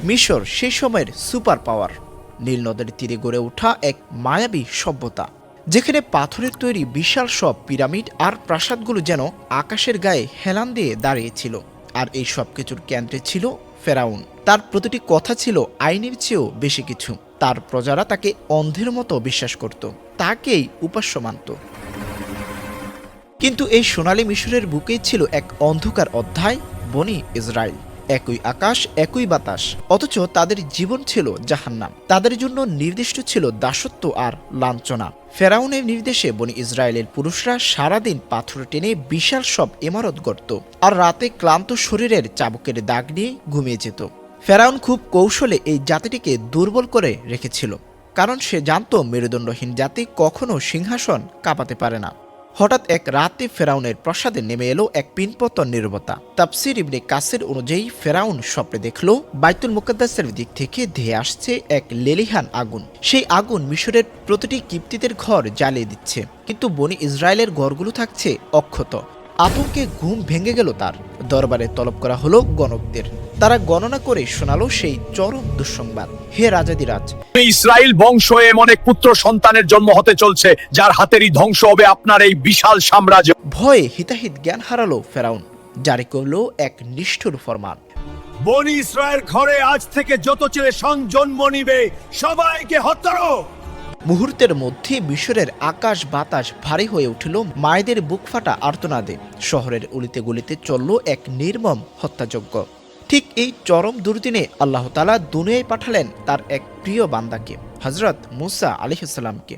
মিশর সেই সময়ের সুপার পাওয়ার, নীল নদের তীরে গড়ে ওঠা এক মায়াবী সভ্যতা, যেখানে পাথরের তৈরি বিশাল সব পিরামিড আর প্রাসাদগুলো যেন আকাশের গায়ে হেলান দিয়ে দাঁড়িয়েছিল। আর এই সব কিছুর কেন্দ্রে ছিল ফেরাউন। তার প্রতিটি কথা ছিল আইনের চেয়েও বেশি কিছু। তার প্রজারা তাকে অন্ধের মতো বিশ্বাস করত, তাকেই উপাস্য মানত। কিন্তু এই সোনালী মিশরের বুকেই ছিল এক অন্ধকার অধ্যায়, বনি ইসরায়েল। একই আকাশ, একই বাতাস, অথচ তাদের জীবন ছিল জাহান্নাম। তাদের জন্য নির্দিষ্ট ছিল দাসত্ব আর লাঞ্ছনা। ফেরাউনের নির্দেশে বনি ইসরায়েলের পুরুষরা সারাদিন পাথর টেনে বিশাল সব ইমারত গড়ত, আর রাতে ক্লান্ত শরীরের চাবুকের দাগ নিয়ে ঘুমিয়ে যেত। ফেরাউন খুব কৌশলে এই জাতিটিকে দুর্বল করে রেখেছিল, কারণ সে জানত মেরুদণ্ডহীন জাতি কখনো সিংহাসন কাঁপাতে পারে না। হঠাৎ এক রাতে ফেরাউনের প্রাসাদে নেমে এলো এক পিনপতন নীরবতা। তাফসীর ইবনে কাসির অনুযায়ী ফেরাউন স্বপ্নে দেখল বাইতুল মুকাদ্দাসের দিক থেকে ধেয়ে আসছে এক লেলিহান আগুন। সেই আগুন মিশরের প্রতিটি কিপ্তিদের ঘর জ্বালিয়ে দিচ্ছে, কিন্তু বনি ইসরায়েলের ঘরগুলো থাকছে অক্ষত। আতঙ্কে ঘুম ভেঙে গেল তার। দরবারে তলব করা হলো গণকদের। তারা গণনা করে শোনালো সেই চরম দুঃসংবাদ। হে রাজাদিরাজ, ইসরায়েল বংশ এমন এক পুত্র সন্তানের জন্ম হতে চলছে, যার হাতেরই ধ্বংস হবে আপনার এই বিশাল সাম্রাজ্য। ভয়ে হিতাহিত জ্ঞান হারালো ফেরাউন। জারি করলো এক নিষ্ঠুর ফরমান। বনি ইসরায়েল ঘরে আজ থেকে যত ছেলে জন্ম নিবে সবাইকে হত্যা করো। মুহূর্তের মধ্যে মিশরের আকাশ বাতাস ভারী হয়ে উঠল মায়েদের বুক ফাটা আর্তনাদে। শহরের অলিতে গলিতে চলল এক নির্মম হত্যাযজ্ঞ। ঠিক এই চরম দুর্দিনে আল্লাহ তাআলা দুনিয়ায় পাঠালেন তার এক প্রিয় বান্দাকে, হযরত মূসা আলাইহিস সালামকে।